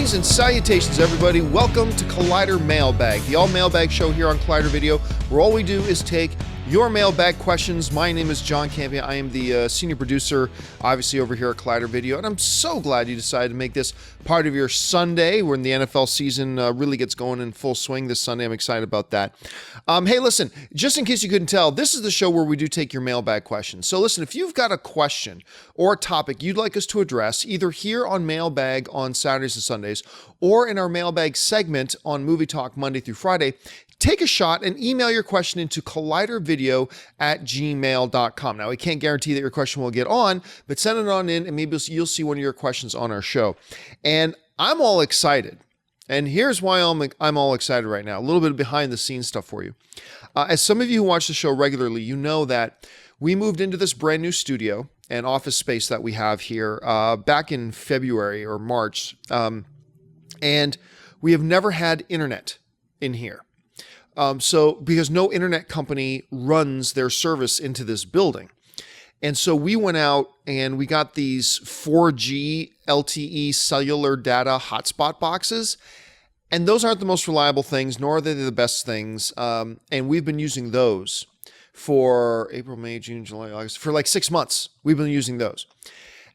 Greetings and salutations, everybody. Welcome to Collider Mailbag, the all mailbag show here on Collider Video, where all we do is take your mailbag questions. My name is John Campion. I am the senior producer, obviously, over here at Collider Video, and I'm so glad you decided to make this part of your Sunday when the NFL season really gets going in full swing this Sunday. I'm excited about that. Hey, listen, just in case you couldn't tell, this is the show where we do take your mailbag questions. So listen, if you've got a question or a topic you'd like us to address, either here on Mailbag on Saturdays and Sundays, or in our mailbag segment on Movie Talk Monday through Friday, take a shot and email your question into collidervideo@gmail.com. Now, we can't guarantee that your question will get on, but send it on in and maybe you'll see one of your questions on our show. And I'm all excited. And here's why I'm all excited right now. A little bit of behind the scenes stuff for you. As some of you who watch the show regularly, you know that we moved into this brand new studio and office space that we have here back in February or March. And we have never had internet in here. Because no internet company runs their service into this building. And so we went out and we got these 4G LTE cellular data hotspot boxes. And those aren't the most reliable things, nor are they the best things. And we've been using those for April, May, June, July, August, for like 6 months. We've been using those.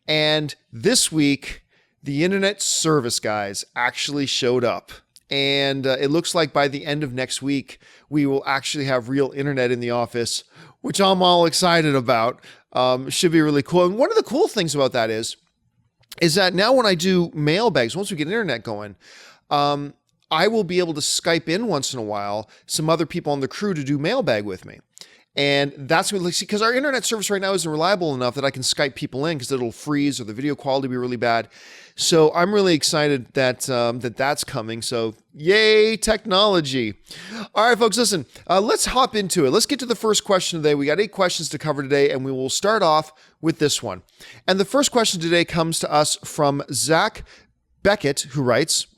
And this week, the internet service guys actually showed up. And it looks like by the end of next week, we will actually have real internet in the office, which I'm all excited about. Should be really cool. And one of the cool things about that is that now when I do mailbags, once we get internet going, I will be able to Skype in once in a while some other people on the crew to do mailbag with me. And that's what, because our internet service right now isn't reliable enough that I can Skype people in because it'll freeze or the video quality will be really bad. So I'm really excited that that's coming. So yay, technology. All right, folks, listen, let's hop into it. Let's get to the first question today. We got 8 questions to cover today, and we will start off with this one. And the first question today comes to us from Zack Beckette, who writes,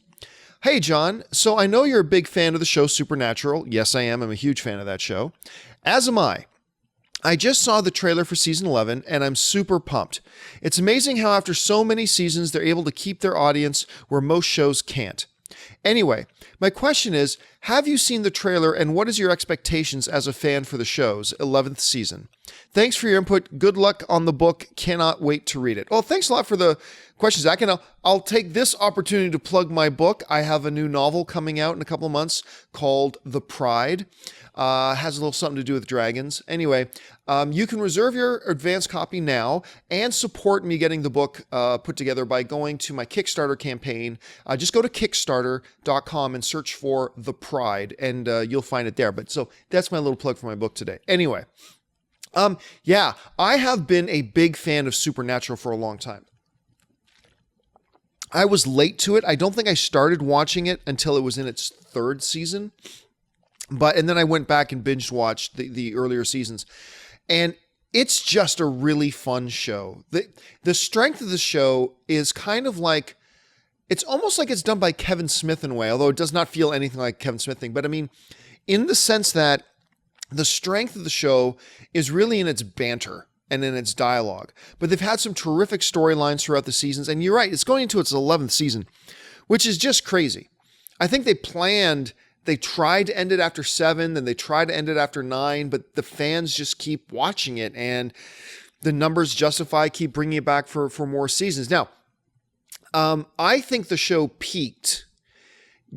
"Hey, John, so I know you're a big fan of the show Supernatural." Yes, I am. I'm a huge fan of that show. As am I. I just saw the trailer for season 11 and I'm super pumped. It's amazing how after so many seasons, they're able to keep their audience where most shows can't. Anyway, my question is, have you seen the trailer and what is your expectations as a fan for the show's 11th season? Thanks for your input. Good luck on the book. Cannot wait to read it. Well, thanks a lot for the questions, Zach. And I'll take this opportunity to plug my book. I have a new novel coming out in a couple of months called The Pride. Has a little something to do with dragons. Anyway, you can reserve your advance copy now and support me getting the book put together by going to my Kickstarter campaign. Just go to Kickstarter.com and search for The Pride, and you'll find it there. But so that's my little plug for my book today. Anyway, yeah, I have been a big fan of Supernatural for a long time. I was late to it. I don't think I started watching it until it was in its 3rd season. And then I went back and binge watched the earlier seasons. And it's just a really fun show. The strength of the show is kind of like, it's almost like it's done by Kevin Smith in a way, although it does not feel anything like Kevin Smith thing. But I mean, in the sense that the strength of the show is really in its banter and in its dialogue. But they've had some terrific storylines throughout the seasons. And you're right, it's going into its 11th season, which is just crazy. I think they tried to end it after 7, then they tried to end it after 9, but the fans just keep watching it and the numbers justify keep bringing it back for more seasons. Now, I think the show peaked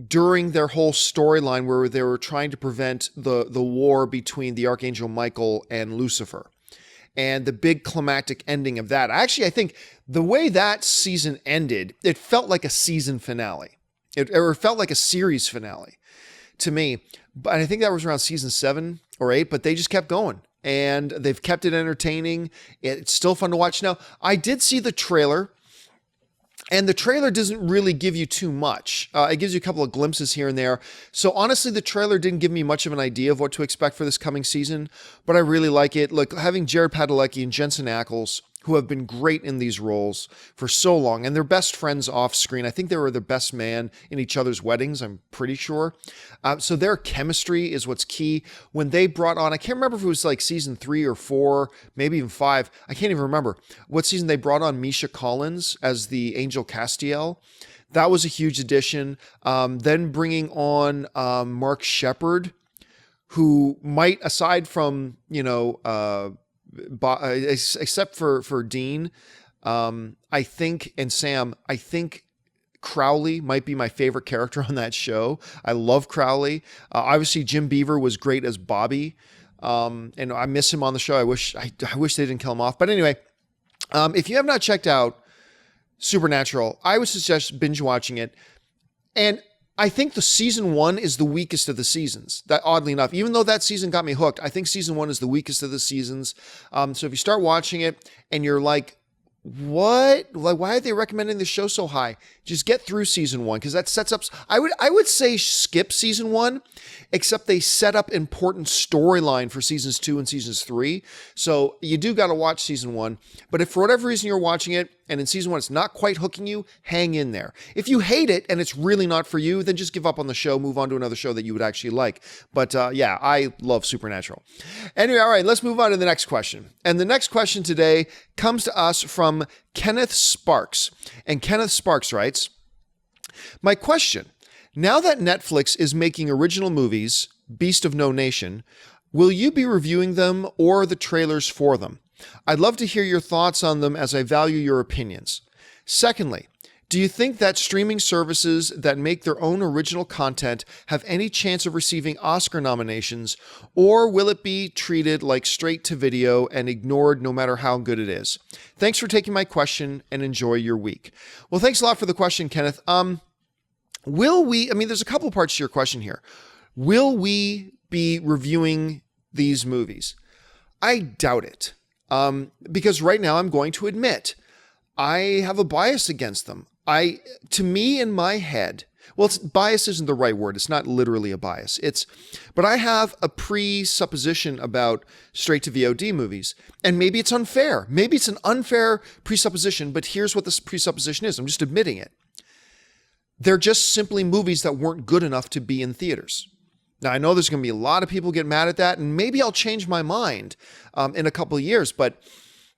during their whole storyline where they were trying to prevent the war between the Archangel Michael and Lucifer and the big climactic ending of that. Actually, I think the way that season ended, it felt like a season finale. It felt like a series finale to me, but I think that was around season 7 or 8, but they just kept going and they've kept it entertaining. It's still fun to watch. Now, I did see the trailer and the trailer doesn't really give you too much. It gives you a couple of glimpses here and there. So honestly, the trailer didn't give me much of an idea of what to expect for this coming season, but I really like it. Look, having Jared Padalecki and Jensen Ackles, who have been great in these roles for so long, and they're best friends off screen. I think they were the best man in each other's weddings, I'm pretty sure. So their chemistry is what's key. When they brought on, I can't remember if it was like season 3 or 4, maybe even 5. I can't even remember what season they brought on Misha Collins as the Angel Castiel. That was a huge addition. Then bringing on Mark Sheppard, who might, aside from, except for Dean, I think, and Sam, I think Crowley might be my favorite character on that show. I love Crowley. Obviously, Jim Beaver was great as Bobby, and I miss him on the show. I wish they didn't kill him off. But anyway, if you have not checked out Supernatural, I would suggest binge watching it. And I think the season 1 is the weakest of the seasons. That, oddly enough, even though that season got me hooked, I think season 1 is the weakest of the seasons. So if you start watching it and you're like, what? Like, why are they recommending the show so high? Just get through season 1, because that sets up. I would say skip season 1, except they set up important storyline for seasons 2 and seasons 3. So you do got to watch season 1. But if for whatever reason you're watching it and in season 1 it's not quite hooking you, hang in there. If you hate it and it's really not for you, then just give up on the show, move on to another show that you would actually like. But yeah, I love Supernatural. Anyway, all right, let's move on to the next question. And the next question today comes to us from Kenneth Sparks. And Kenneth Sparks writes, my question, now that Netflix is making original movies, Beast of No Nation, will you be reviewing them or the trailers for them? I'd love to hear your thoughts on them as I value your opinions. Secondly, do you think that streaming services that make their own original content have any chance of receiving Oscar nominations, or will it be treated like straight to video and ignored no matter how good it is? Thanks for taking my question and enjoy your week. Well, thanks a lot for the question, Kenneth. There's a couple parts to your question here. Will we be reviewing these movies? I doubt it. Because right now I'm going to admit I have a bias against them. To me, in my head, well, bias isn't the right word. It's not literally a bias. But I have a presupposition about straight to VOD movies, and maybe it's unfair. Maybe it's an unfair presupposition, but here's what this presupposition is. I'm just admitting it. They're just simply movies that weren't good enough to be in theaters. Now, I know there's going to be a lot of people get mad at that, and maybe I'll change my mind in a couple of years. But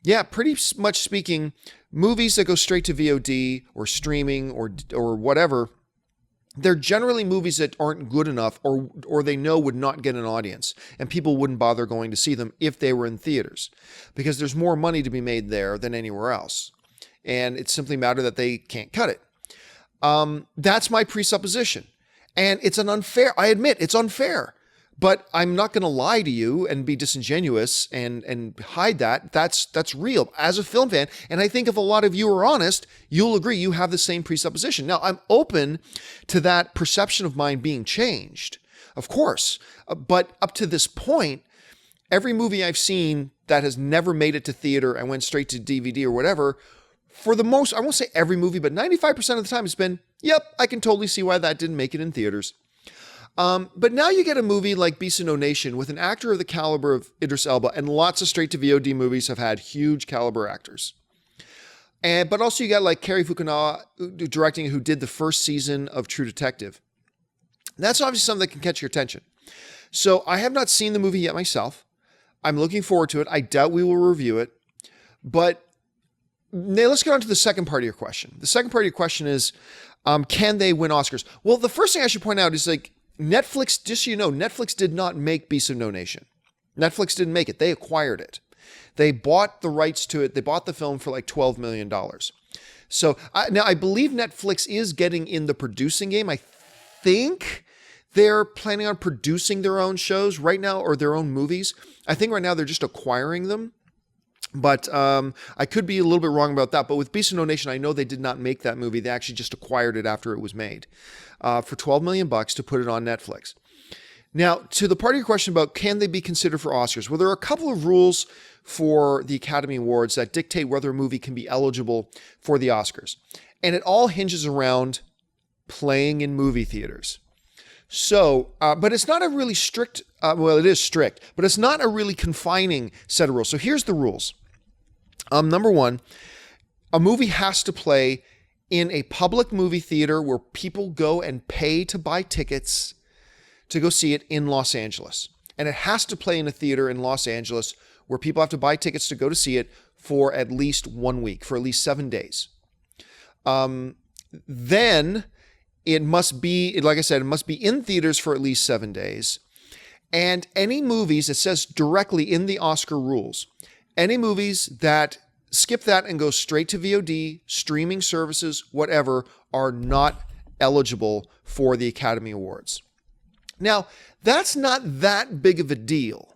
yeah, pretty much speaking, movies that go straight to VOD or streaming or whatever, they're generally movies that aren't good enough or they know would not get an audience, and people wouldn't bother going to see them if they were in theaters, because there's more money to be made there than anywhere else. And it's simply a matter that they can't cut it. That's my presupposition. And I admit it's unfair, but I'm not going to lie to you and be disingenuous and hide that. That's real as a film fan. And I think if a lot of you are honest, you'll agree you have the same presupposition. Now, I'm open to that perception of mine being changed, of course. But up to this point, every movie I've seen that has never made it to theater and went straight to DVD or whatever, for the most, I won't say every movie, but 95% of the time it's been, yep, I can totally see why that didn't make it in theaters. But now you get a movie like Beast of No Nation with an actor of the caliber of Idris Elba, and lots of straight-to-VOD movies have had huge caliber actors. But also you got like Cary Fukunaga directing, who did the first season of True Detective. That's obviously something that can catch your attention. So I have not seen the movie yet myself. I'm looking forward to it. I doubt we will review it. But now let's get on to the second part of your question. The second part of your question is, can they win Oscars? Well, the first thing I should point out is like Netflix, just so you know, Netflix did not make Beast of No Nation. Netflix didn't make it. They acquired it. They bought the rights to it. They bought the film for like $12 million. So now I believe Netflix is getting in the producing game. I think they're planning on producing their own shows right now, or their own movies. I think right now they're just acquiring them. But I could be a little bit wrong about that. But with Beast of No Nation, I know they did not make that movie. They actually just acquired it after it was made for $12 million to put it on Netflix. Now, to the part of your question about can they be considered for Oscars? Well, there are a couple of rules for the Academy Awards that dictate whether a movie can be eligible for the Oscars. And it all hinges around playing in movie theaters. So, but it's not a really strict, well, it is strict, but it's not a really confining set of rules. So here's the rules. Number one, a movie has to play in a public movie theater where people go and pay to buy tickets to go see it in Los Angeles. And it has to play in a theater in Los Angeles where people have to buy tickets to go to see it for at least 1 week, for at least 7 days. then it must be, like I said, it must be in theaters for at least 7 days. And any movies, it says directly in the Oscar rules, any movies that skip that and go straight to VOD, streaming services, whatever, are not eligible for the Academy Awards. Now, that's not that big of a deal,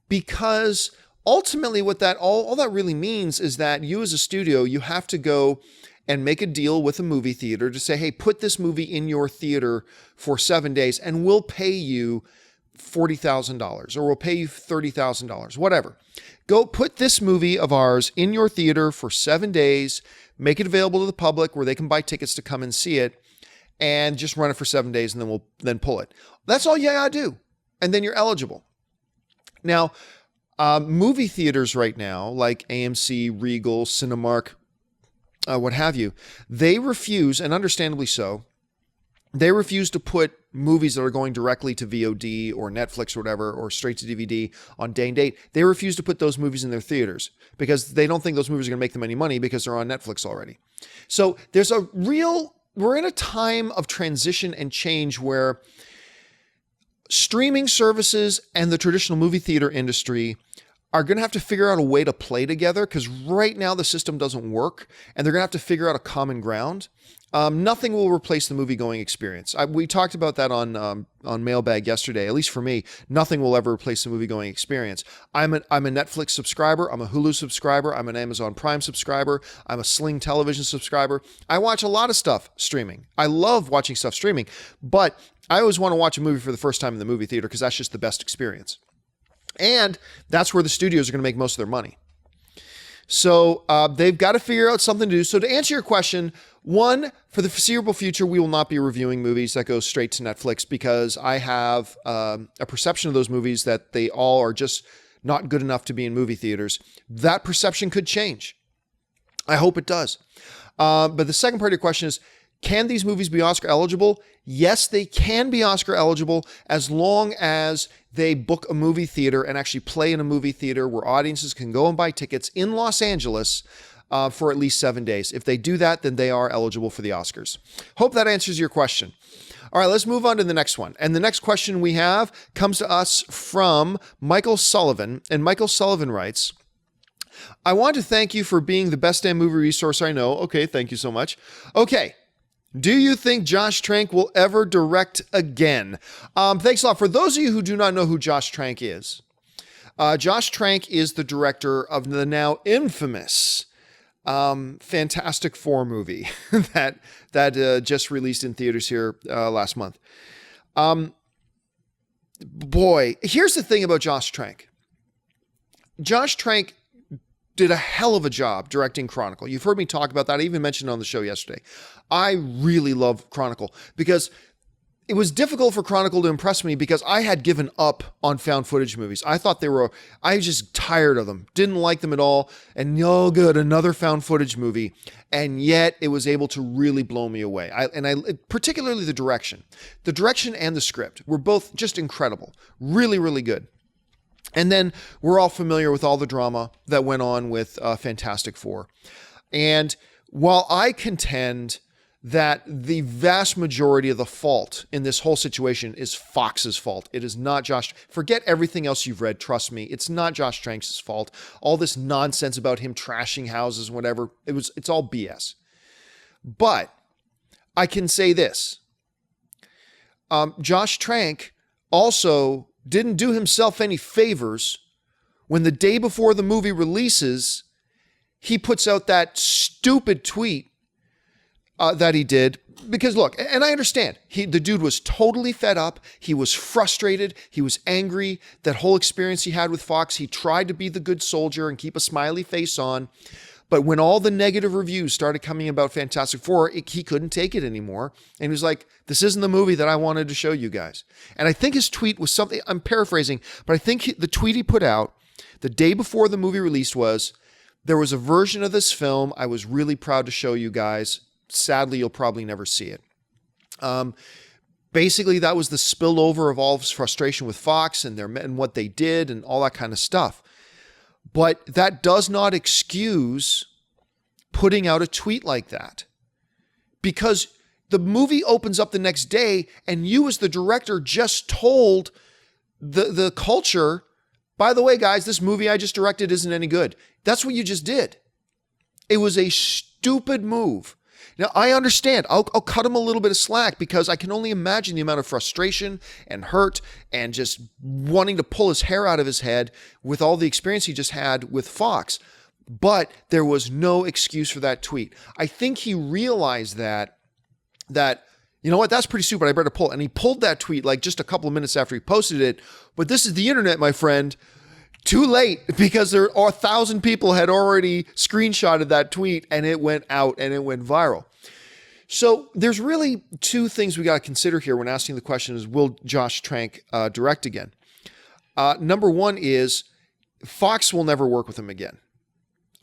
because ultimately what that all that really means is that you as a studio, you have to go and make a deal with a movie theater to say, hey, put this movie in your theater for 7 days and we'll pay you $40,000 or we'll pay you $30,000, whatever. Go put this movie of ours in your theater for 7 days, make it available to the public where they can buy tickets to come and see it, and just run it for 7 days, and then we'll pull it. That's all you gotta do. And then you're eligible. Now, movie theaters right now, like AMC, Regal, Cinemark, what have you, they refuse, and understandably so, they refuse to put movies that are going directly to VOD or Netflix or whatever, or straight to DVD on day and date. They refuse to put those movies in their theaters because they don't think those movies are going to make them any money because they're on Netflix already. So we're in a time of transition and change where streaming services and the traditional movie theater industry are going to have to figure out a way to play together, because right now the system doesn't work, and they're going to have to figure out a common ground. Nothing will replace the movie-going experience. We talked about that on Mailbag yesterday. At least for me, nothing will ever replace the movie-going experience. I'm a Netflix subscriber. I'm a Hulu subscriber. I'm an Amazon Prime subscriber. I'm a Sling Television subscriber. I watch a lot of stuff streaming. I love watching stuff streaming, but I always want to watch a movie for the first time in the movie theater because that's just the best experience. And that's where the studios are going to make most of their money. So they've got to figure out something to do. So to answer your question, one, for the foreseeable future, we will not be reviewing movies that go straight to Netflix, because I have a perception of those movies that they all are just not good enough to be in movie theaters. That perception could change. I hope it does. But the second part of your question is, can these movies be Oscar eligible? Yes, they can be Oscar eligible as long as they book a movie theater and actually play in a movie theater where audiences can go and buy tickets in Los Angeles for at least 7 days. If they do that, then they are eligible for the Oscars. Hope that answers your question. All right, let's move on to the next one. And the next question we have comes to us from Michael Sullivan. And Michael Sullivan writes, I want to thank you for being the best damn movie resource I know. Okay, thank you so much. Okay. Do you think Josh Trank will ever direct again? Thanks a lot. For those of you who do not know who Josh Trank is, Josh Trank is the director of the now infamous Fantastic Four movie that just released in theaters here last month. Boy, here's the thing about Josh Trank. Josh Trank did a hell of a job directing Chronicle. You've heard me talk about that. I even mentioned it on the show yesterday. I really love Chronicle because it was difficult for Chronicle to impress me because I had given up on found footage movies. I thought I was just tired of them. Didn't like them at all. And no good, another found footage movie. And yet it was able to really blow me away. Particularly the direction. The direction and the script were both just incredible. Really, really good. And then we're all familiar with all the drama that went on with Fantastic Four. And while I contend that the vast majority of the fault in this whole situation is Fox's fault, it is not Josh. Forget everything else you've read. Trust me, it's not Josh Trank's fault. All this nonsense about him trashing houses, whatever, it's all BS. But I can say this. Josh Trank also didn't do himself any favors when the day before the movie releases, he puts out that stupid tweet that he did. Because look, and I understand, the dude was totally fed up. He was frustrated. He was angry. That whole experience he had with Fox, he tried to be the good soldier and keep a smiley face on. But when all the negative reviews started coming about Fantastic Four, he couldn't take it anymore. And he was like, this isn't the movie that I wanted to show you guys. And I think his tweet was something, I'm paraphrasing, but I think the tweet he put out the day before the movie released was, there was a version of this film I was really proud to show you guys. Sadly, you'll probably never see it. Basically, that was the spillover of all of his frustration with Fox and what they did and all that kind of stuff. But that does not excuse putting out a tweet like that. because the movie opens up the next day and you as the director just told the culture, by the way, guys, this movie I just directed isn't any good. That's what you just did. It was a stupid move. Now, I understand. I'll cut him a little bit of slack because I can only imagine the amount of frustration and hurt and just wanting to pull his hair out of his head with all the experience he just had with Fox. But there was no excuse for that tweet. I think he realized that, you know what, that's pretty stupid. I better pull it. And he pulled that tweet like just a couple of minutes after he posted it. But this is the internet, my friend. Too late, because there are 1,000 people had already screenshotted that tweet and it went out and it went viral. So there's really two things we got to consider here when asking the question is, will Josh Trank direct again? Number one is Fox will never work with him again.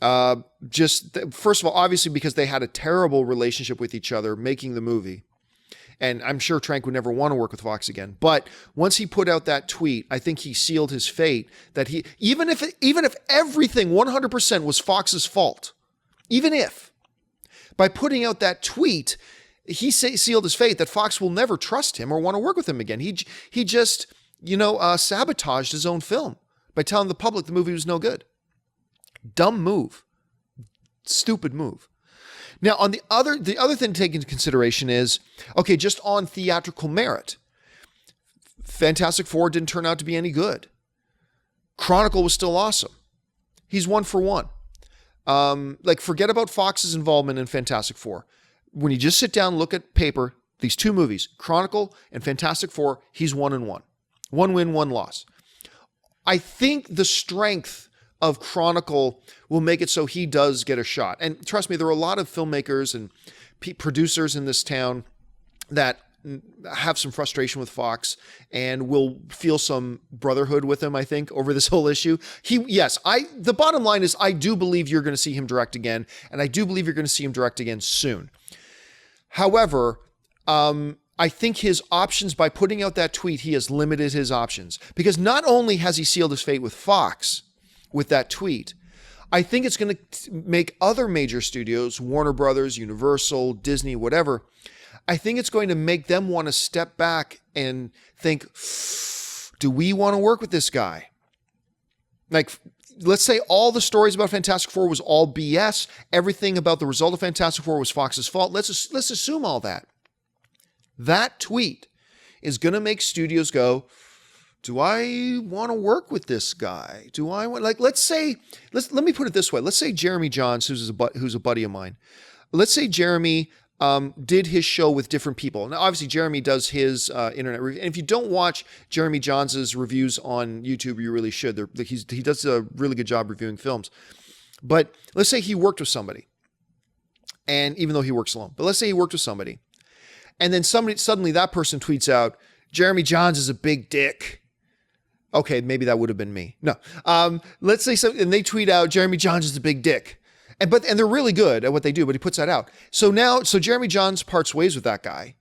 First of all, obviously because they had a terrible relationship with each other making the movie. And I'm sure Trank would never want to work with Fox again. But once he put out that tweet, I think he sealed his fate that he, even if everything 100% was Fox's fault, even if, by putting out that tweet, he sealed his fate that Fox will never trust him or want to work with him again. He just, sabotaged his own film by telling the public the movie was no good. Dumb move. Stupid move. Now, on the other thing to take into consideration is, okay, just on theatrical merit, Fantastic Four didn't turn out to be any good. Chronicle was still awesome. He's 1 for 1. Forget about Fox's involvement in Fantastic Four. When you just sit down and look at paper, these two movies, Chronicle and Fantastic Four, he's 1 and 1. 1 win, 1 loss. I think the strength of Chronicle will make it so he does get a shot. And trust me, there are a lot of filmmakers and producers in this town that have some frustration with Fox and will feel some brotherhood with him, I think, over this whole issue. The bottom line is I do believe you're going to see him direct again, and I do believe you're going to see him direct again soon. However, I think his options, by putting out that tweet, he has limited his options. Because not only has he sealed his fate with Fox, with that tweet, I think it's going to make other major studios, Warner Brothers, Universal, Disney, whatever, I think it's going to make them want to step back and think, do we want to work with this guy? Like, let's say all the stories about Fantastic Four was all BS. Everything about the result of Fantastic Four was Fox's fault. Let's assume all that. That tweet is going to make studios go, do I want to work with this guy? Do I want, let me put it this way. Let's say Jeremy Johns, who's a buddy of mine. Let's say Jeremy did his show with different people. Now, obviously, Jeremy does his internet review. And if you don't watch Jeremy Johns' reviews on YouTube, you really should. He does a really good job reviewing films. But let's say he worked with somebody. And even though he works alone, but let's say he worked with somebody. And then suddenly that person tweets out, Jeremy Johns is a big dick. Okay, maybe that would have been me. No. Let's say and they tweet out, Jeremy Johns is a big dick. And they're really good at what they do, but he puts that out. So Jeremy Johns parts ways with that guy.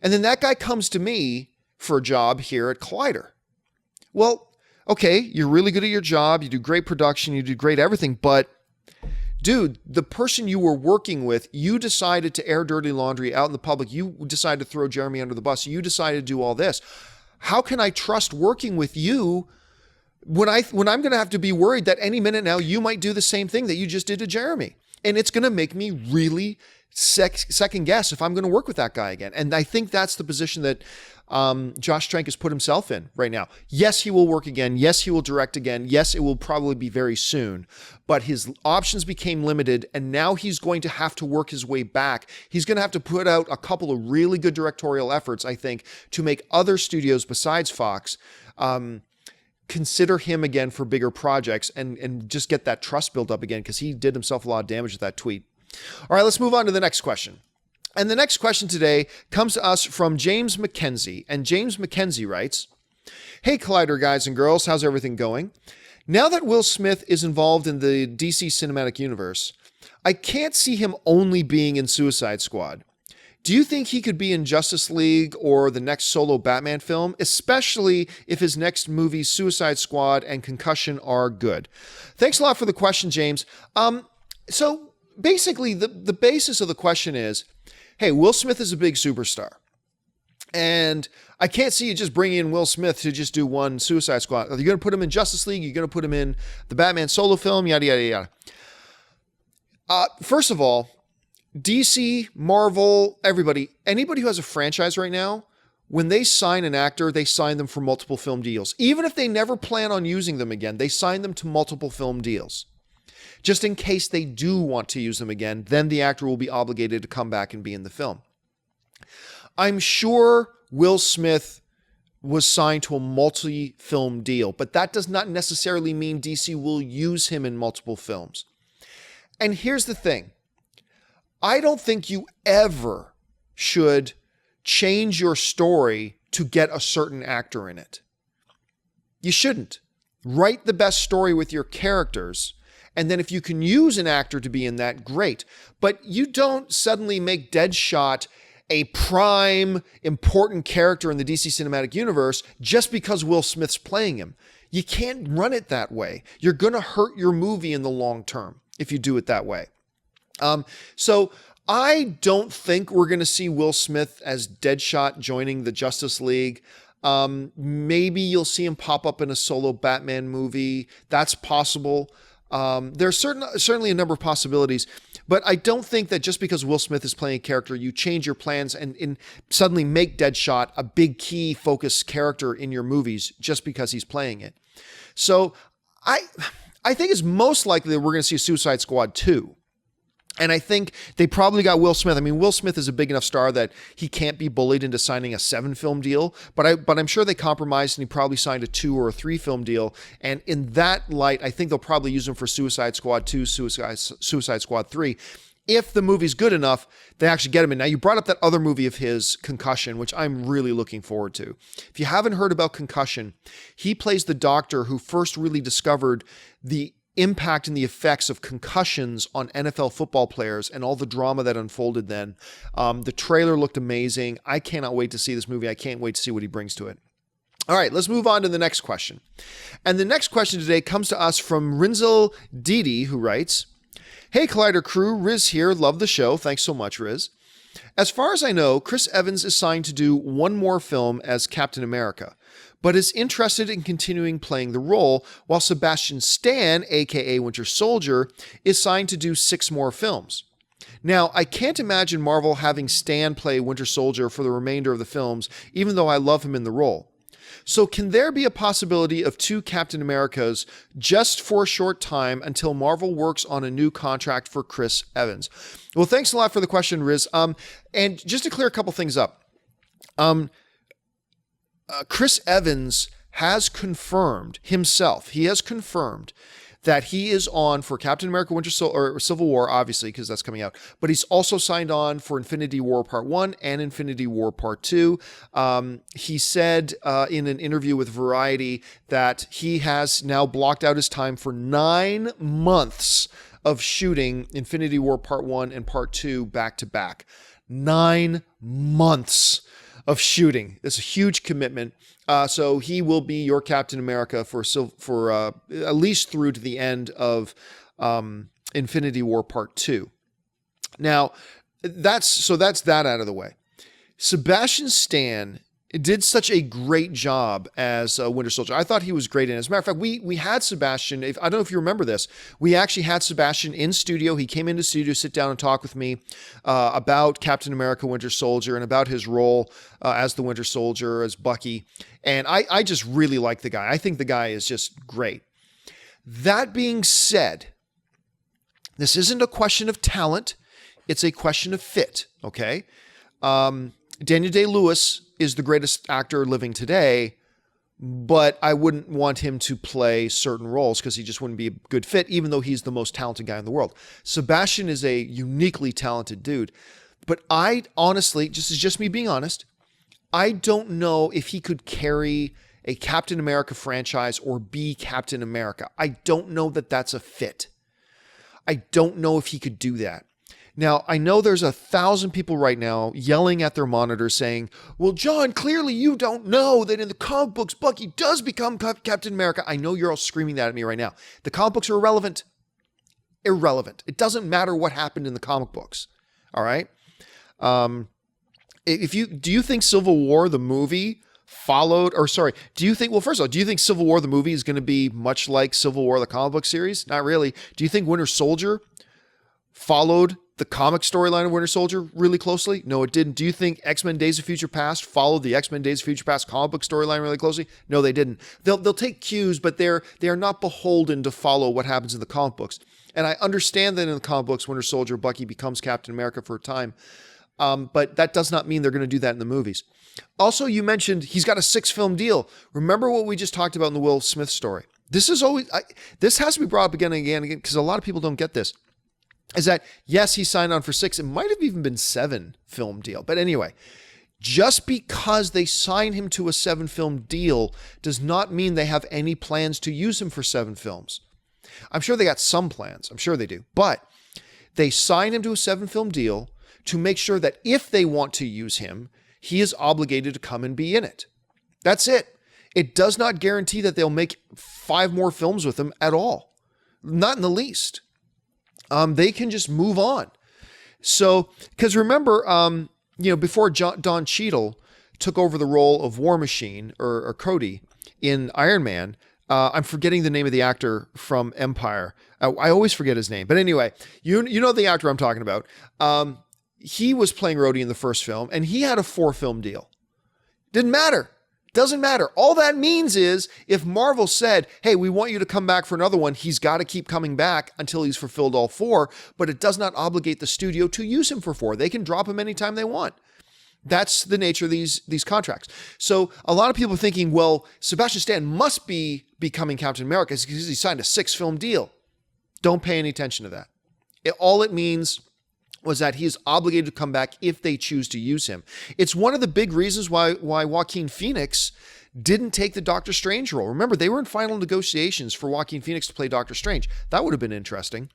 And then that guy comes to me for a job here at Collider. Well, okay, you're really good at your job. You do great production. You do great everything. But dude, the person you were working with, you decided to air dirty laundry out in the public. You decided to throw Jeremy under the bus. You decided to do all this. How can I trust working with you when I'm going to have to be worried that any minute now you might do the same thing that you just did to Jeremy? And it's going to make me really second guess if I'm going to work with that guy again. And I think that's the position that Josh Trank has put himself in right now. Yes, he will work again. Yes, he will direct again. Yes, it will probably be very soon. But his options became limited, and now he's going to have to work his way back. He's going to have to put out a couple of really good directorial efforts, I think, to make other studios besides Fox consider him again for bigger projects and just get that trust built up again, because he did himself a lot of damage with that tweet. All right, let's move on to the next question. And the next question today comes to us from James McKenzie. And James McKenzie writes, Hey, Collider guys and girls, how's everything going? Now that Will Smith is involved in the DC cinematic universe, I can't see him only being in Suicide Squad. Do you think he could be in Justice League or the next solo Batman film, especially if his next movies Suicide Squad and Concussion are good? Thanks a lot for the question, James. So basically, the basis of the question is, hey, Will Smith is a big superstar. And I can't see you just bringing in Will Smith to just do one Suicide Squad. Are you going to put him in Justice League? You're going to put him in the Batman solo film? Yada, yada, yada. First of all, DC, Marvel, anybody who has a franchise right now, when they sign an actor, they sign them for multiple film deals. Even if they never plan on using them again, they sign them to multiple film deals. Just in case they do want to use them again, then the actor will be obligated to come back and be in the film. I'm sure Will Smith was signed to a multi-film deal, but that does not necessarily mean DC will use him in multiple films. And here's the thing. I don't think you ever should change your story to get a certain actor in it. You shouldn't. Write the best story with your characters, and then if you can use an actor to be in that, great. But you don't suddenly make Deadshot a prime, important character in the DC Cinematic Universe just because Will Smith's playing him. You can't run it that way. You're going to hurt your movie in the long term if you do it that way. So I don't think we're going to see Will Smith as Deadshot joining the Justice League. Maybe you'll see him pop up in a solo Batman movie. That's possible. There's certainly a number of possibilities, but I don't think that just because Will Smith is playing a character, you change your plans and suddenly make Deadshot a big key focus character in your movies just because he's playing it. So I think it's most likely that we're going to see Suicide Squad 2. And I think they probably got Will Smith. I mean, Will Smith is a big enough star that he can't be bullied into signing a 7-film deal. But I'm sure they compromised and he probably signed a 2 or a 3-film deal. And in that light, I think they'll probably use him for Suicide Squad 2, Suicide Squad 3. If the movie's good enough, they actually get him in. Now, you brought up that other movie of his, Concussion, which I'm really looking forward to. If you haven't heard about Concussion, he plays the doctor who first really discovered the impact and the effects of concussions on NFL football players and all the drama that unfolded then. The trailer looked amazing. I cannot wait to see this movie. I can't wait to see what he brings to it. All right, let's move on to the next question. And the next question today comes to us from Rinzel Didi, who writes, "Hey, Collider crew, Riz here. Love the show. Thanks so much, Riz. As far as I know, Chris Evans is signed to do one more film as Captain America, but is interested in continuing playing the role, while Sebastian Stan, aka Winter Soldier, is signed to do 6 more films. Now, I can't imagine Marvel having Stan play Winter Soldier for the remainder of the films, even though I love him in the role. So can there be a possibility of 2 Captain Americas just for a short time until Marvel works on a new contract for Chris Evans?" Well, thanks a lot for the question, Riz. And just to clear a couple things up, Chris Evans has confirmed himself. He has confirmed that he is on for Captain America or Civil War, obviously, because that's coming out. But he's also signed on for Infinity War Part 1 and Infinity War Part 2. He said in an interview with Variety that he has now blocked out his time for 9 months of shooting Infinity War Part 1 and Part 2 back to back. 9 months of shooting. It's a huge commitment. So he will be your Captain America for at least through to the end of Infinity War Part 2. Now, that's that out of the way. Sebastian Stan did such a great job as Winter Soldier. I thought he was great in it. As a matter of fact, we had Sebastian. I don't know if you remember this. We actually had Sebastian in studio. He came into studio, sit down and talk with me about Captain America Winter Soldier and about his role as the Winter Soldier, as Bucky. And I just really like the guy. I think the guy is just great. That being said, this isn't a question of talent. It's a question of fit, okay? Daniel Day-Lewis is the greatest actor living today, but I wouldn't want him to play certain roles because he just wouldn't be a good fit, even though he's the most talented guy in the world. Sebastian is a uniquely talented dude, but I honestly, just me being honest, I don't know if he could carry a Captain America franchise or be Captain America. I don't know that that's a fit. I don't know if he could do that. Now, I know there's 1,000 people right now yelling at their monitors saying, "Well, John, clearly you don't know that in the comic books, Bucky does become Captain America." I know you're all screaming that at me right now. The comic books are irrelevant. Irrelevant. It doesn't matter what happened in the comic books. All right? Do you think Civil War, the movie, do you think, well, first of all, do you think Civil War, the movie, is going to be much like Civil War, the comic book series? Not really. Do you think Winter Soldier followed the comic storyline of Winter Soldier really closely? No, it didn't. Do you think X-Men Days of Future Past followed the X-Men Days of Future Past comic book storyline really closely? No, they didn't. They'll take cues, but they are not beholden to follow what happens in the comic books. And I understand that in the comic books, Winter Soldier, Bucky becomes Captain America for a time. But that does not mean they're going to do that in the movies. Also, you mentioned he's got a 6-film deal. Remember what we just talked about in the Will Smith story. This has to be brought up again and again because a lot of people don't get this. Is that, yes, he signed on for 6. It might have even been 7-film deal. But anyway, just because they sign him to a 7-film deal does not mean they have any plans to use him for 7 films. I'm sure they got some plans. I'm sure they do. But they sign him to a 7-film deal to make sure that if they want to use him, he is obligated to come and be in it. That's it. It does not guarantee that they'll make 5 more films with him at all. Not in the least. They can just move on. So, because remember, before Don Cheadle took over the role of War Machine or Cody in Iron Man, I'm forgetting the name of the actor from Empire. I always forget his name. But anyway, you know the actor I'm talking about. He was playing Rhodey in the first film, and he had a 4-film deal. Didn't matter. Doesn't matter. All that means is if Marvel said, hey, we want you to come back for another one, he's got to keep coming back until he's fulfilled all 4, but it does not obligate the studio to use him for 4. They can drop him anytime they want. That's the nature of these contracts. So a lot of people are thinking, well, Sebastian Stan must be becoming Captain America because he signed a 6-film deal. Don't pay any attention to that. All it means was that he is obligated to come back if they choose to use him. It's one of the big reasons why Joaquin Phoenix didn't take the Doctor Strange role. Remember, they were in final negotiations for Joaquin Phoenix to play Doctor Strange. That would have been interesting.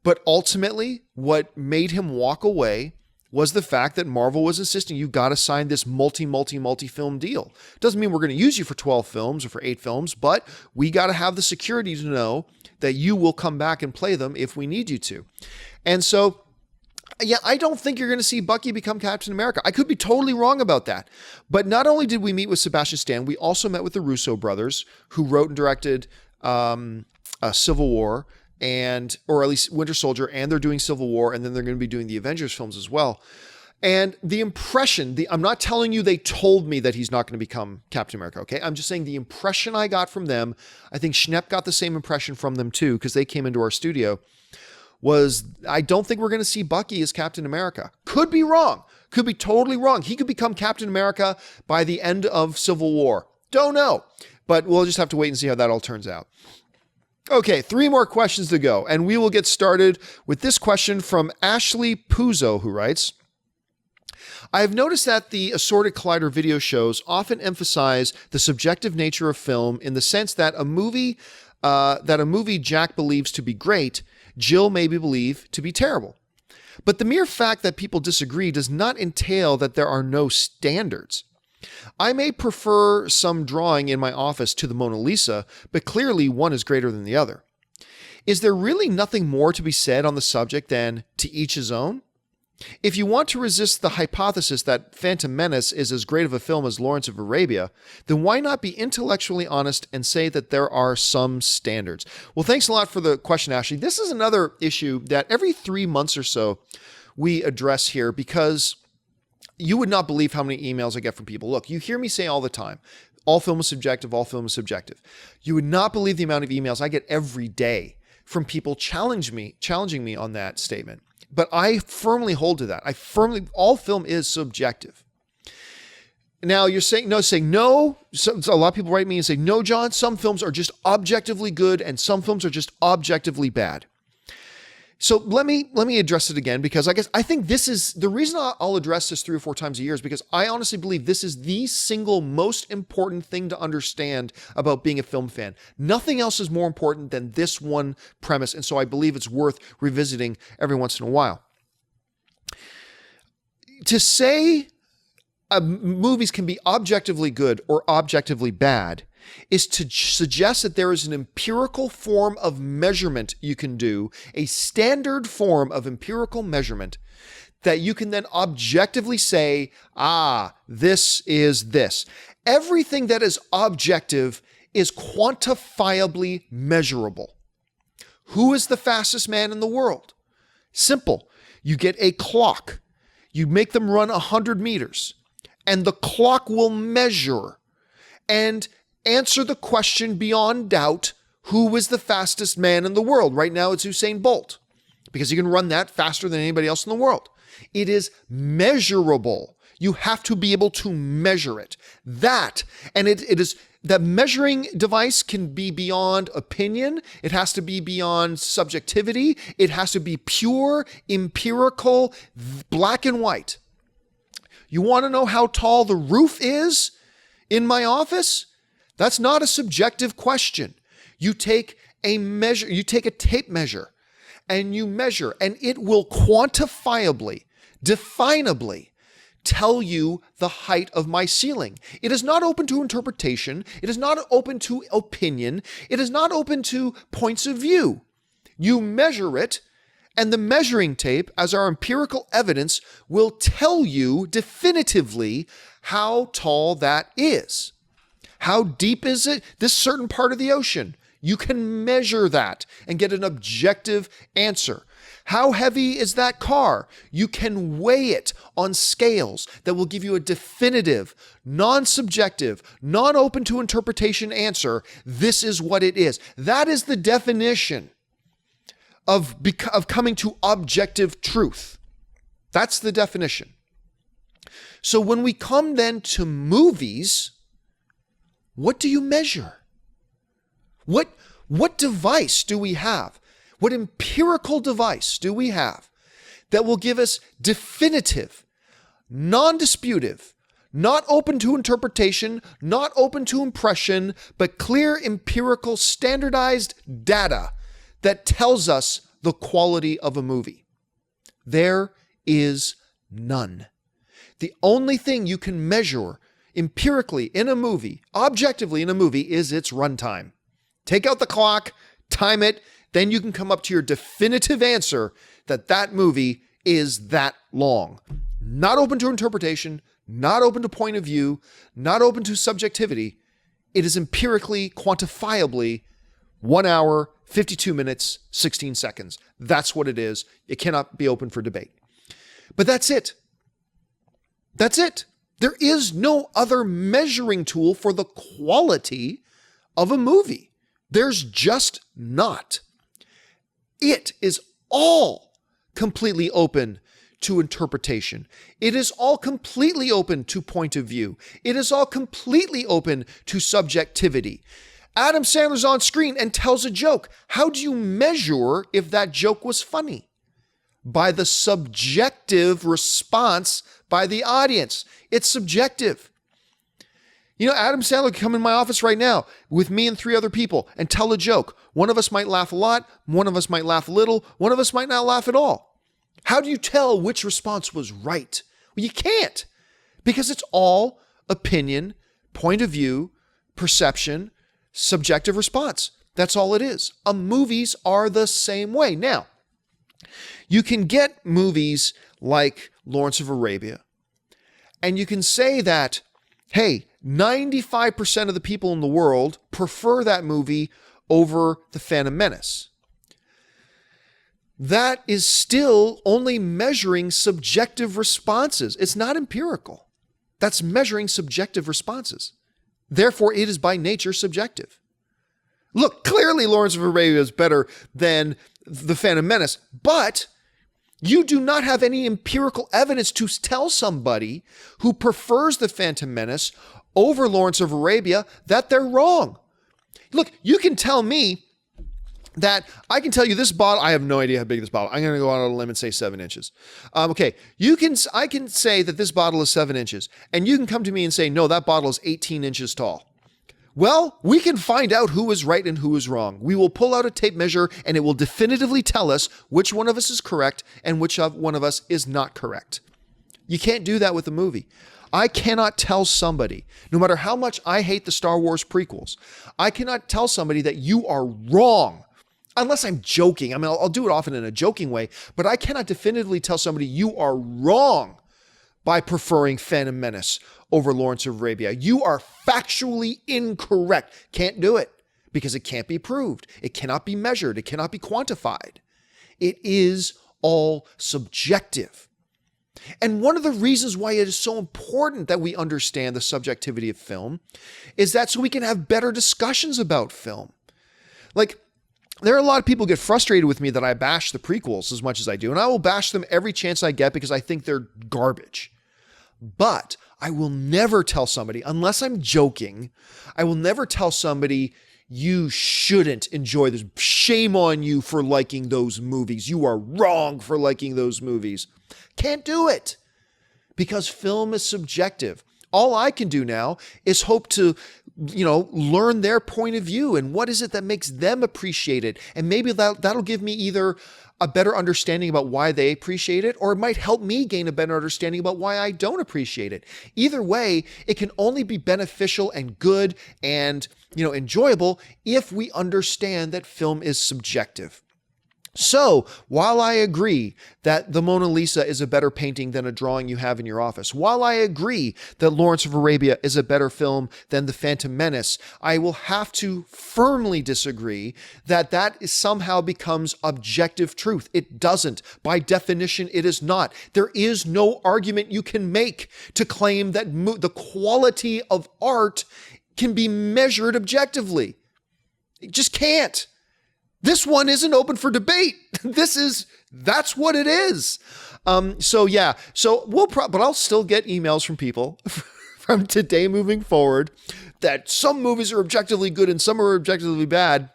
But ultimately, what made him walk away was the fact that Marvel was insisting you got to sign this multi-film deal. Doesn't mean we're going to use you for 12 films or for 8 films, but we got to have the security to know that you will come back and play them if we need you to. And so, yeah, I don't think you're going to see Bucky become Captain America. I could be totally wrong about that. But not only did we meet with Sebastian Stan, we also met with the Russo brothers, who wrote and directed Civil War, or at least Winter Soldier, and they're doing Civil War, and then they're going to be doing the Avengers films as well. And the impression, I'm not telling you they told me that he's not going to become Captain America, okay? I'm just saying the impression I got from them, I think Schnepp got the same impression from them too, because they came into our studio, was I don't think we're going to see Bucky as Captain America. Could be wrong. Could be totally wrong. He could become Captain America by the end of Civil War. Don't know. But we'll just have to wait and see how that all turns out. Okay, 3 more questions to go. And we will get started with this question from Ashley Puzo, who writes, I have noticed that the Assorted Collider video shows often emphasize the subjective nature of film in the sense that a movie Jack believes to be great, Jill may believe to be terrible. But the mere fact that people disagree does not entail that there are no standards. I may prefer some drawing in my office to the Mona Lisa, but clearly one is greater than the other. Is there really nothing more to be said on the subject than to each his own? If you want to resist the hypothesis that Phantom Menace is as great of a film as Lawrence of Arabia, then why not be intellectually honest and say that there are some standards? Well, thanks a lot for the question, Ashley. This is another issue that every 3 months or so we address here because you would not believe how many emails I get from people. Look, you hear me say all the time, all film is subjective, all film is subjective. You would not believe the amount of emails I get every day from people challenging me on that statement. But I firmly hold to that. All film is subjective. Now you're saying no. So a lot of people write me and say, no, John, some films are just objectively good and some films are just objectively bad. So let me address it again, because I think this is the reason I'll address this 3 or 4 times a year is because I honestly believe this is the single most important thing to understand about being a film fan. Nothing else is more important than this one premise. And so I believe it's worth revisiting every once in a while. To say movies can be objectively good or objectively bad is to suggest that there is an empirical form of measurement you can do, a standard form of empirical measurement that you can then objectively say, this is this. Everything that is objective is quantifiably measurable. Who is the fastest man in the world? Simple. You get a clock. You make them run 100 meters, and the clock will measure and answer the question beyond doubt, who is the fastest man in the world? Right now, it's Usain Bolt, because he can run that faster than anybody else in the world. It is measurable. You have to be able to measure it. That measuring device can be beyond opinion. It has to be beyond subjectivity. It has to be pure, empirical, black and white. You want to know how tall the roof is in my office? That's not a subjective question. You take a tape measure, and you measure, and it will quantifiably, definably tell you the height of my ceiling. It is not open to interpretation. It is not open to opinion. It is not open to points of view. You measure it, and the measuring tape, as our empirical evidence, will tell you definitively how tall that is. How deep is it? This certain part of the ocean. You can measure that and get an objective answer. How heavy is that car? You can weigh it on scales that will give you a definitive, non-subjective, non-open to interpretation answer. This is what it is. That is the definition of coming to objective truth. That's the definition. So when we come then to movies, what do you measure? What device do we have? What empirical device do we have that will give us definitive, non-disputive, not open to interpretation, not open to impression, but clear empirical standardized data that tells us the quality of a movie? There is none. The only thing you can measure empirically in a movie, objectively in a movie, is its runtime. Take out the clock, time it, then you can come up to your definitive answer that that movie is that long. Not open to interpretation, not open to point of view, not open to subjectivity. It is empirically, quantifiably 1 hour, 52 minutes, 16 seconds. That's what it is. It cannot be open for debate. But that's it. That's it. There is no other measuring tool for the quality of a movie. There's just not. It is all completely open to interpretation. It is all completely open to point of view. It is all completely open to subjectivity. Adam Sandler's on screen and tells a joke. How do you measure if that joke was funny? By the subjective response by the audience. It's subjective. You know, Adam Sandler can come in my office right now with me and 3 other people and tell a joke. One of us might laugh a lot. One of us might laugh a little. One of us might not laugh at all. How do you tell which response was right? Well, you can't, because it's all opinion, point of view, perception, subjective response. That's all it is. Movies are the same way. Now, you can get movies like Lawrence of Arabia, and you can say that, hey, 95% of the people in the world prefer that movie over The Phantom Menace. That is still only measuring subjective responses. It's not empirical. That's measuring subjective responses. Therefore, it is by nature subjective. Look, clearly Lawrence of Arabia is better than The Phantom Menace, but you do not have any empirical evidence to tell somebody who prefers The Phantom Menace over Lawrence of Arabia that they're wrong. Look, you can tell me that I can tell you this bottle. I have no idea how big this bottle. I'm going to go out on a limb and say 7 inches. Okay, I can say that this bottle is 7 inches, and you can come to me and say, no, that bottle is 18 inches tall. Well, we can find out who is right and who is wrong. We will pull out a tape measure, and it will definitively tell us which one of us is correct and which one of us is not correct. You can't do that with a movie. I cannot tell somebody, no matter how much I hate the Star Wars prequels, I cannot tell somebody that you are wrong unless I'm joking. I mean, I'll do it often in a joking way, but I cannot definitively tell somebody you are wrong by preferring Phantom Menace over Lawrence of Arabia. You are factually incorrect. Can't do it because it can't be proved. It cannot be measured. It cannot be quantified. It is all subjective. And one of the reasons why it is so important that we understand the subjectivity of film is that so we can have better discussions about film. Like, there are a lot of people who get frustrated with me that I bash the prequels as much as I do, and I will bash them every chance I get because I think they're garbage. But I will never tell somebody, unless I'm joking, I will never tell somebody, you shouldn't enjoy this. Shame on you for liking those movies. You are wrong for liking those movies. Can't do it because film is subjective. All I can do now is hope to, learn their point of view and what is it that makes them appreciate it. And maybe that'll give me either a better understanding about why they appreciate it, or it might help me gain a better understanding about why I don't appreciate it. Either way, it can only be beneficial and good and, enjoyable if we understand that film is subjective. So, while I agree that the Mona Lisa is a better painting than a drawing you have in your office, while I agree that Lawrence of Arabia is a better film than The Phantom Menace, I will have to firmly disagree that somehow becomes objective truth. It doesn't. By definition, it is not. There is no argument you can make to claim that the quality of art can be measured objectively. It just can't. This one isn't open for debate. That's what it is. So but I'll still get emails from people from today moving forward that some movies are objectively good and some are objectively bad.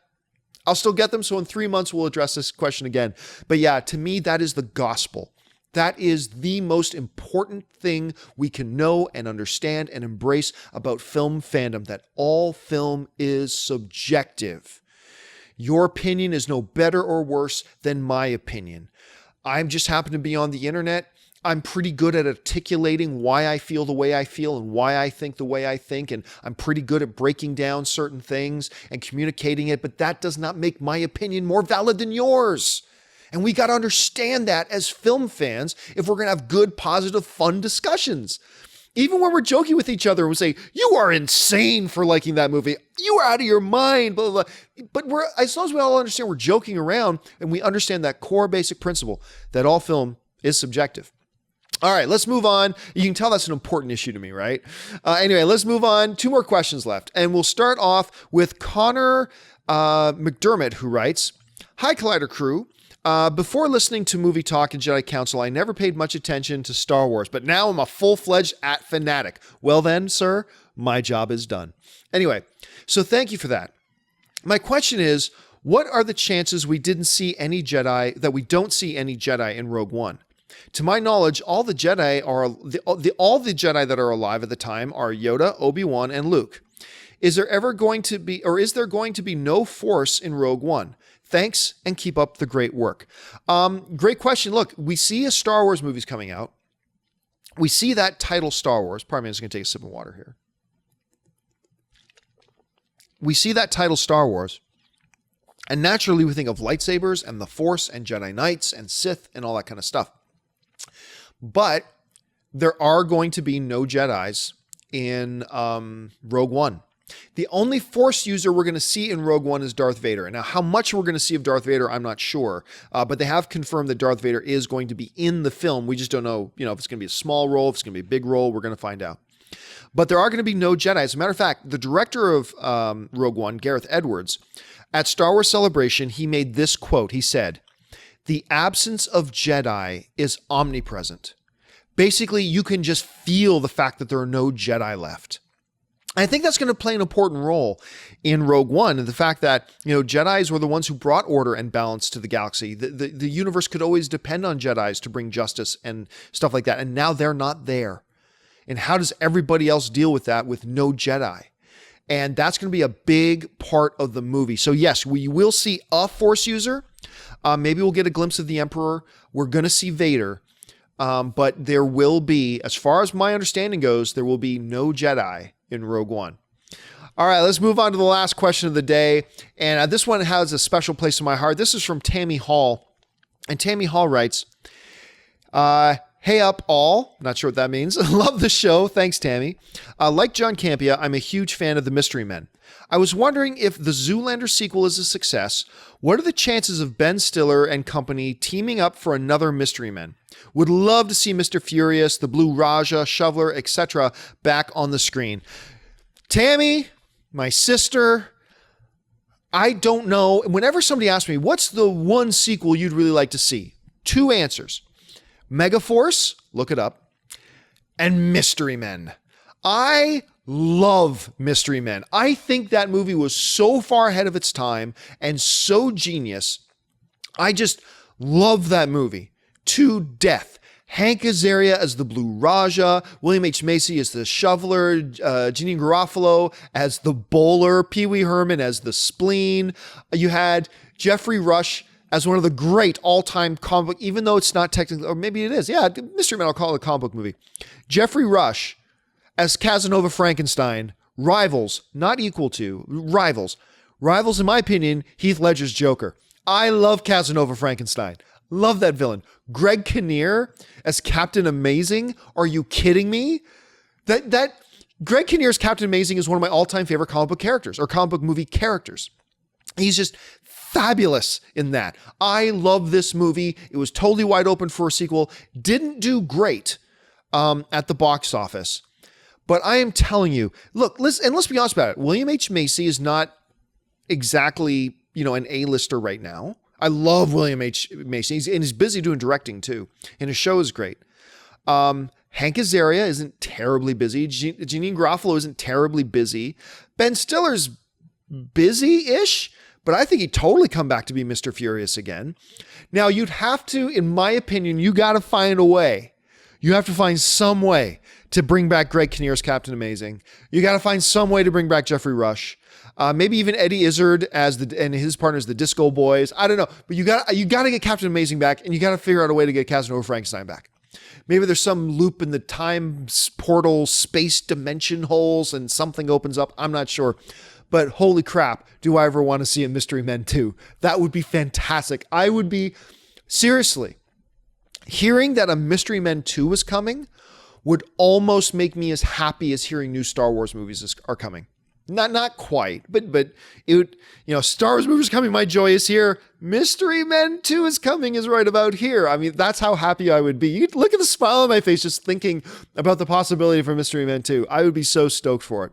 I'll still get them. So in 3 months, we'll address this question again. But yeah, to me, that is the gospel. That is the most important thing we can know and understand and embrace about film fandom, that all film is subjective. Your opinion is no better or worse than my opinion. I just happen to be on the internet. I'm pretty good at articulating why I feel the way I feel and why I think the way I think. And I'm pretty good at breaking down certain things and communicating it. But that does not make my opinion more valid than yours. And we got to understand that as film fans if we're going to have good, positive, fun discussions. Even when we're joking with each other, we say, you are insane for liking that movie. You are out of your mind, blah, blah, blah. But as long as we all understand we're joking around and we understand that core basic principle that all film is subjective. All right, let's move on. You can tell that's an important issue to me, right? Anyway, let's move on. 2 more questions left. And we'll start off with Connor McDermott, who writes, Hi, Collider crew. Before listening to Movie Talk and Jedi Council, I never paid much attention to Star Wars, but now I'm a full-fledged fanatic. Well then, sir, my job is done. Anyway, so thank you for that. My question is, what are the chances we don't see any Jedi in Rogue One? To my knowledge, all the Jedi that are alive at the time are Yoda, Obi-Wan, and Luke. Is there going to be no Force in Rogue One? Thanks, and keep up the great work. Great question. Look, we see a Star Wars movie's coming out. We see that title Star Wars. Pardon me, I'm just going to take a sip of water here. We see that title Star Wars, and naturally we think of lightsabers and the Force and Jedi Knights and Sith and all that kind of stuff. But there are going to be no Jedis in Rogue One. The only Force user we're going to see in Rogue One is Darth Vader. Now, how much we're going to see of Darth Vader, I'm not sure. But they have confirmed that Darth Vader is going to be in the film. We just don't know, if it's going to be a small role, if it's going to be a big role. We're going to find out. But there are going to be no Jedi. As a matter of fact, the director of Rogue One, Gareth Edwards, at Star Wars Celebration, he made this quote. He said, "The absence of Jedi is omnipresent." Basically, you can just feel the fact that there are no Jedi left. I think that's going to play an important role in Rogue One, and the fact that, Jedis were the ones who brought order and balance to the galaxy. The universe could always depend on Jedis to bring justice and stuff like that, and now they're not there. And how does everybody else deal with that with no Jedi? And that's going to be a big part of the movie. So yes, we will see a Force user. Maybe we'll get a glimpse of the Emperor. We're going to see Vader. But there will be, as far as my understanding goes, there will be no Jedi in Rogue One. All right, let's move on to the last question of the day. And this one has a special place in my heart. This is from Tammy Hall. And Tammy Hall writes, hey up all. Not sure what that means. Love the show. Thanks, Tammy. Like John Campea, I'm a huge fan of the Mystery Men. I was wondering if the Zoolander sequel is a success, what are the chances of Ben Stiller and company teaming up for another Mystery Men? Would love to see Mr. Furious, the Blue Raja, Shoveler, etc. back on the screen. Tammy, my sister, I don't know. Whenever somebody asks me, what's the one sequel you'd really like to see? Two answers. Megaforce, look it up, and Mystery Men. I love Mystery Men. I think that movie was so far ahead of its time and so genius. I just love that movie to death. Hank Azaria as the Blue Raja, William H. Macy as the Shoveler, Janine Garofalo as the Bowler, Pee Wee Herman as the Spleen. You had Jeffrey Rush as one of the great all-time comic book, even though it's not technically, or maybe it is. Yeah, Mystery Men, I'll call it a comic book movie. Jeffrey Rush as Casanova Frankenstein. Rivals, not equal to, rivals. Rivals, in my opinion, Heath Ledger's Joker. I love Casanova Frankenstein. Love that villain. Greg Kinnear as Captain Amazing. Are you kidding me? That Greg Kinnear's Captain Amazing is one of my all-time favorite comic book characters or comic book movie characters. He's just fabulous in that. I love this movie. It was totally wide open for a sequel. Didn't do great at the box office. But I am telling you, look, let's be honest about it. William H. Macy is not exactly, an A-lister right now. I love William H. Macy. He's busy doing directing too. And his show is great. Hank Azaria isn't terribly busy. Janine Garofalo isn't terribly busy. Ben Stiller's busy-ish, but I think he'd totally come back to be Mr. Furious again. Now, you'd have to, in my opinion, you got to find a way. You have to find some way to bring back Greg Kinnear's Captain Amazing. You got to find some way to bring back Jeffrey Rush. Maybe even Eddie Izzard and his partners, the Disco Boys. I don't know, but you got to get Captain Amazing back, and you got to figure out a way to get Casanova Frankenstein back. Maybe there's some loop in the time portal, space dimension holes, and something opens up. I'm not sure, but holy crap, do I ever want to see a Mystery Men 2? That would be fantastic. I would be seriously hearing that a Mystery Men 2 was coming would almost make me as happy as hearing new Star Wars movies are coming. Not quite, but it would, Star Wars movies coming. My joy is here. Mystery Men 2 is coming is right about here. I mean, that's how happy I would be. You look at the smile on my face just thinking about the possibility for Mystery Men 2. I would be so stoked for it.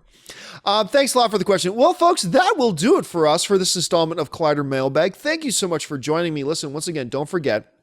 Thanks a lot for the question. Well, folks, that will do it for us for this installment of Collider Mailbag. Thank you so much for joining me. Listen, once again, don't forget,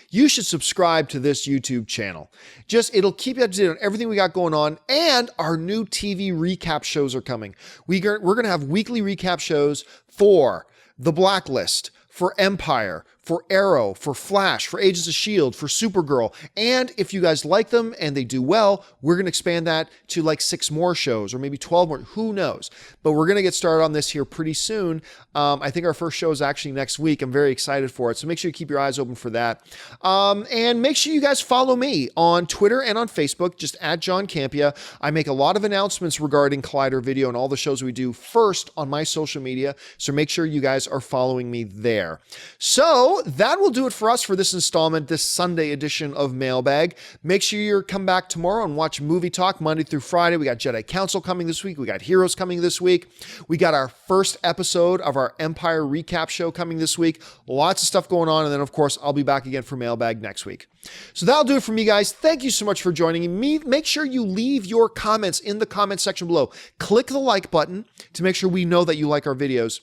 you should subscribe to this YouTube channel. It'll keep you up to date on everything we got going on, and our new TV recap shows are coming. We're going to have weekly recap shows for The Blacklist, for Empire, for Arrow, for Flash, for Agents of S.H.I.E.L.D., for Supergirl. And if you guys like them and they do well, we're going to expand that to like 6 more shows or maybe 12 more. Who knows? But we're going to get started on this here pretty soon. I think our first show is actually next week. I'm very excited for it. So make sure you keep your eyes open for that. And make sure you guys follow me on Twitter and on Facebook, just at John Campea. I make a lot of announcements regarding Collider Video and all the shows we do first on my social media. So make sure you guys are following me there. So that will do it for us for this installment, this Sunday edition of Mailbag. Make sure you come back tomorrow and watch Movie Talk Monday through Friday. We got Jedi Council coming this week. We got Heroes coming this week. We got our first episode of our Empire recap show coming this week. Lots of stuff going on. And then, of course, I'll be back again for Mailbag next week. So that'll do it for me, guys. Thank you so much for joining me. Make sure you leave your comments in the comment section below. Click the like button to make sure we know that you like our videos.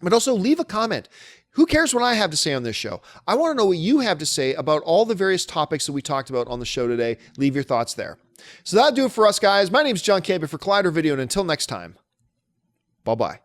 But also leave a comment. Who cares what I have to say on this show? I want to know what you have to say about all the various topics that we talked about on the show today. Leave your thoughts there. So that'll do it for us, guys. My name is John Campea for Collider Video, and until next time, bye-bye.